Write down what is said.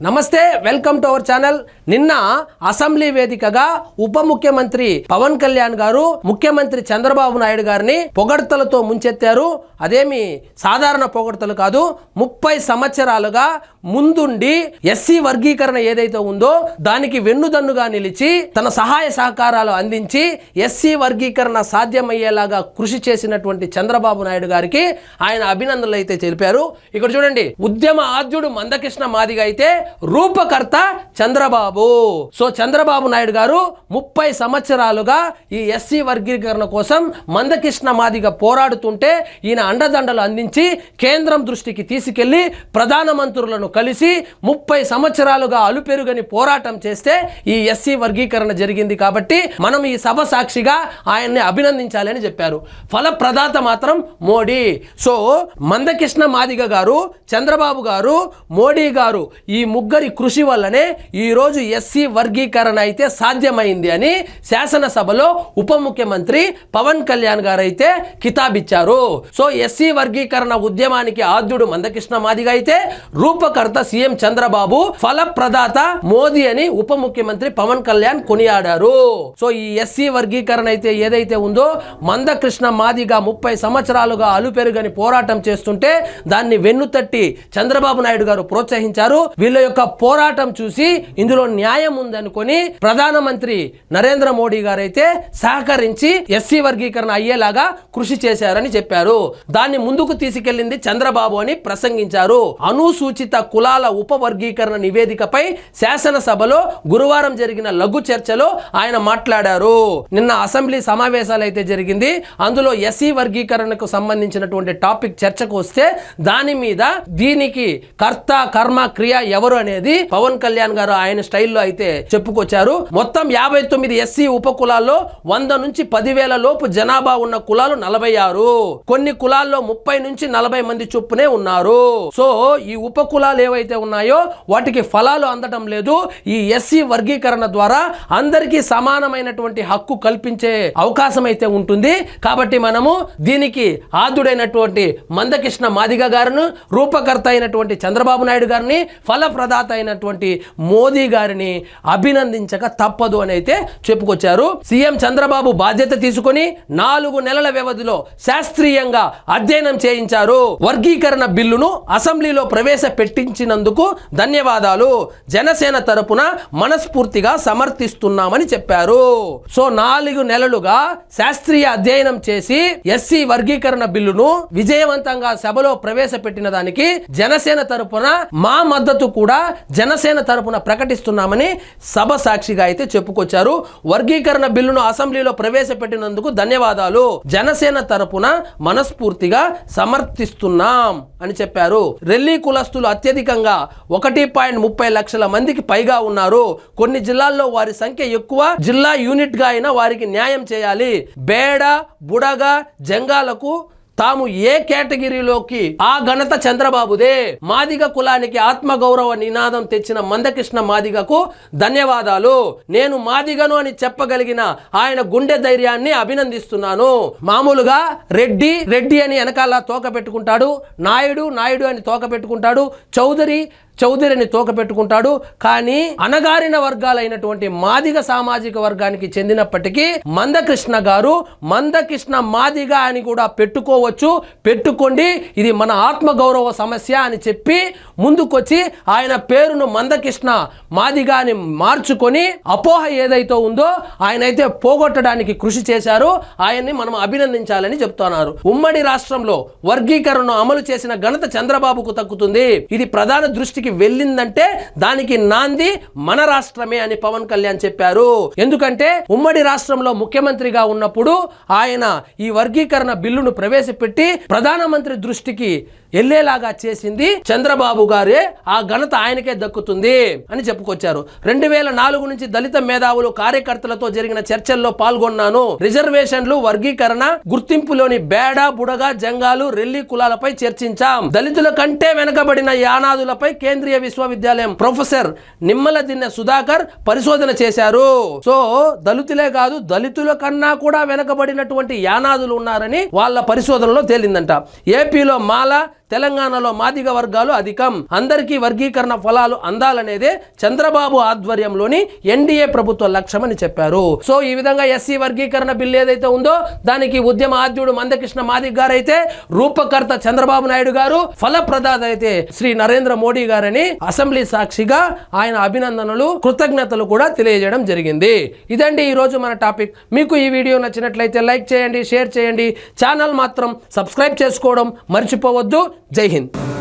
నమస్తే, welcome to our channel. నిన్న assembly వేదికగా ఉప ముఖ్యమంత్రి పవన్ కళ్యాణ్ గారు ముఖ్యమంత్రి చంద్రబాబు నాయుడు గారిని పొగడ్తలతో ముంచెత్తారు. అదేమి సాధారణ పొగడ్తలు కాదు. 30 సంవత్సరాలుగా ముందుండి ఎస్సీ వర్గీకరణ ఏదైతే ఉందో దానికి వెన్నుదన్నుగా నిలిచి తన సహాయ సహకారాలు అందించి ఎస్సీ వర్గీకరణ సాధ్యమయ్యేలాగా కృషి చేసినటువంటి చంద్రబాబు నాయుడు గారికి ఆయన అభినందనలు అయితే తెలిపారు. ఇక్కడ చూడండి, ఉద్యమ ఆద్యుడు మందకృష్ణ మాదిగ అయితే రూపకర్త చంద్రబాబు. సో చంద్రబాబు నాయుడు గారు 30 సంవత్సరాలుగా ఈ ఎస్సీ వర్గీకరణ కోసం మందకృష్ణ మాదిగ పోరాడుతుంటే ఈయన అండదండలు అందించి కేంద్రం దృష్టికి తీసుకెళ్లి ప్రధానమంత్రులను కలిసి 30 సంవత్సరాలుగా అలుపెరుగని పోరాటం చేస్తే ఈ ఎస్సీ వర్గీకరణ జరిగింది. కాబట్టి మనం ఈ సభ సాక్షిగా ఆయన్ని అభినందించాలని చెప్పారు. ఫలప్రదాత మాత్రం మోడీ. సో మందకృష్ణ మాదిగ గారు, చంద్రబాబు గారు, మోడీ గారు ఈ ముగ్గురి కృషి వల్లనే ఈరోజు ఎస్సీ వర్గీకరణ అయితే సాధ్యమైంది అని శాసనసభలో ఉప ముఖ్యమంత్రి పవన్ కళ్యాణ్ గారు అయితే కితాబిచ్చారు. సో ఎస్సీ వర్గీకరణ ఉద్యమానికి ఆద్యుడు మందకృష్ణ మాదిగ అయితే రూపకర్త సీఎం చంద్రబాబు, ఫలప్రదాత మోదీ అని ఉప ముఖ్యమంత్రి పవన్ కళ్యాణ్ కొనియాడారు. సో ఈ ఎస్సీ వర్గీకరణ అయితే ఏదైతే ఉందో మందకృష్ణ మాదిగ 30 సంవత్సరాలుగా అలుపెరుగని పోరాటం చేస్తుంటే దాన్ని వెన్నుతట్టి చంద్రబాబు నాయుడు గారు ప్రోత్సహించారు. వీళ్ళ యొక్క పోరాటం చూసి ఇందులో న్యాయం ఉందనుకొని ప్రధానమంత్రి నరేంద్ర మోడీ గారు అయితే సహకరించి ఎస్సీ వర్గీకరణ అయ్యేలాగా కృషి చేశారని చెప్పారు. దాన్ని ముందుకు తీసుకెళ్లింది చంద్రబాబు అని ప్రసంగించారు. అనుసూచిత కులాల ఉపవర్గీకరణ నివేదికపై శాసనసభలో గురువారం జరిగిన లఘు చర్చలో ఆయన మాట్లాడారు. నిన్న అసెంబ్లీ సమావేశాలు అయితే జరిగింది. అందులో ఎస్సీ వర్గీకరణకు సంబంధించినటువంటి టాపిక్ చర్చకు వస్తే దాని మీద దీనికి కర్త కర్మ క్రియ ఎవరు అనేది పవన్ కళ్యాణ్ గారు ఆయన స్టైల్లో అయితే చెప్పుకొచ్చారు. మొత్తం 59 ఎస్సీ ఉప కులాల్లో 100 నుంచి 10,000 లోపు జనాభా ఉన్న కులాలు 46. కొన్ని కులాల్లో 30 నుంచి 40 మంది చొప్పునే ఉన్నారు. సో ఈ ఉప కులాలు ఏవైతే ఉన్నాయో వాటికి ఫలాలు అందటం లేదు. ఈ ఎస్సీ వర్గీకరణ ద్వారా అందరికీ సమానమైనటువంటి హక్కు కల్పించే అవకాశం అయితే ఉంటుంది. కాబట్టి మనము దీనికి ఆద్యుడైనటువంటి మందకృష్ణ మాదిగ గారిని, రూపకర్త అయినటువంటి చంద్రబాబు నాయుడు గారిని, ఫలప్రదాత అయినటువంటి మోదీ గారిని అభినందించక తప్పదు అని అయితే చెప్పుకొచ్చారు. సీఎం చంద్రబాబు బాధ్యత తీసుకొని 4 నెలల వ్యవధిలో శాస్త్రీయంగా అధ్యయనం చేయించారు. వర్గీకరణ బిల్లును అసెంబ్లీలో ప్రవేశపెట్టించినందుకు ధన్యవాదాలు. జనసేన తరపున మనస్ఫూర్తిగా సమర్థిస్తున్నామని చెప్పారు. సో 4 నెలలుగా శాస్త్రీయ అధ్యయనం చేసి ఎస్సీ వర్గీకరణ బిల్లును విజయవంతంగా సభలో ప్రవేశపెట్టిన దానికి జనసేన తరపున మా మద్దతు కూడా జనసేన తరపున ప్రకటిస్తున్నామని సభ సాక్షిగా అయితే చెప్పుకొచ్చారు. వర్గీకరణ బిల్లును అసెంబ్లీలో ప్రవేశపెట్టినందుకు ధన్యవాదాలు. జనసేన తరపున మనస్ఫూర్తిగా సమర్థిస్తున్నాం అని చెప్పారు. రెల్లి కులస్తులు అత్యధికంగా 1.30 లక్షల మందికి పైగా ఉన్నారు. కొన్ని జిల్లాల్లో వారి సంఖ్య ఎక్కువ. జిల్లా యూనిట్ గా అయినా వారికి న్యాయం చేయాలి. బేడ, బుడగ, జంగాలకు తాము ఏ కేటగిరీలోకి ఆ ఘనత చంద్రబాబుదే. మాదిగ కులానికి ఆత్మగౌరవ నినాదం తెచ్చిన మందకృష్ణ మాదిగకు ధన్యవాదాలు. నేను మాదిగను అని చెప్పగలిగిన ఆయన గుండె ధైర్యాన్ని అభినందిస్తున్నాను. మామూలుగా రెడ్డి రెడ్డి అని వెనకాల తోక పెట్టుకుంటాడు, నాయుడు నాయుడు అని తోక పెట్టుకుంటాడు, చౌదరి చౌదరిని తోక పెట్టుకుంటాడు. కానీ అణగారిన వర్గాలైనటువంటి మాదిగ సామాజిక వర్గానికి చెందినప్పటికీ మందకృష్ణ గారు మందకృష్ణ మాదిగ అని కూడా పెట్టుకోవచ్చు, పెట్టుకోండి, ఇది మన ఆత్మగౌరవ సమస్య అని చెప్పి ముందుకొచ్చి ఆయన పేరును మందకృష్ణ మాదిగ అని మార్చుకొని అపోహ ఏదైతే ఉందో ఆయన అయితే పోగొట్టడానికి కృషి చేశారు. ఆయన్ని మనం అభినందించాలని చెప్తున్నారు. ఉమ్మడి రాష్ట్రంలో వర్గీకరణను అమలు చేసిన ఘనత చంద్రబాబుకు దక్కుతుంది. ఇది ప్రధాన దృష్టికి వెళ్ళిందంటే దానికి నాంది మన రాష్ట్రమే అని పవన్ కళ్యాణ్ చెప్పారు. ఎందుకంటే ఉమ్మడి రాష్ట్రంలో ముఖ్యమంత్రిగా ఉన్నప్పుడు ఆయన ఈ వర్గీకరణ బిల్లును ప్రవేశపెట్టి ప్రధానమంత్రి దృష్టికి ఎల్లేలాగా చేసింది చంద్రబాబు గారే. ఆ ఘనత ఆయనకే దక్కుతుంది అని చెప్పుకొచ్చారు. 2004 నుంచి దళిత మేధావులు కార్యకర్తలతో జరిగిన చర్చల్లో పాల్గొన్నాను. రిజర్వేషన్లు, వర్గీకరణ, గుర్తింపులోని బేడ, బుడగ, జంగాలు, రెల్లి కులాలపై చర్చించాం. దళితుల కంటే వెనుకబడిన యానాదులపై కేంద్రీయ విశ్వవిద్యాలయం ప్రొఫెసర్ నిమ్మల దిన్నె సుధాకర్ పరిశోధన చేశారు. సో దళితులే కాదు, దళితుల కన్నా కూడా వెనుకబడినటువంటి యానాదులు ఉన్నారని వాళ్ళ పరిశోధనలో తేలిందంట. ఏపీలో మాల, తెలంగాణలో మాదిగ వర్గాలు అధికం, అందరికీ వర్గీకరణ ఫలాలు అందాలనేదే చంద్రబాబు ఆధ్వర్యంలోని ఎన్డీఏ ప్రభుత్వ లక్ష్యం అని చెప్పారు. సో ఈ విధంగా ఎస్సీ వర్గీకరణ బిల్లు ఏదైతే ఉందో దానికి ఉద్యమ ఆద్యుడు మందకృష్ణ మాదిగ గారు అయితే, రూపకర్త చంద్రబాబు నాయుడు గారు, ఫలప్రదాత అయితే శ్రీ నరేంద్ర మోడీ గారని అసెంబ్లీ సాక్షిగా ఆయన అభినందనలు, కృతజ్ఞతలు కూడా తెలియజేయడం జరిగింది. ఇదండి ఈ రోజు మన టాపిక్. మీకు ఈ వీడియో నచ్చినట్లయితే లైక్ చేయండి, షేర్ చేయండి, ఛానల్ మాత్రం సబ్స్క్రైబ్ చేసుకోవడం మర్చిపోవద్దు. జై హింద్.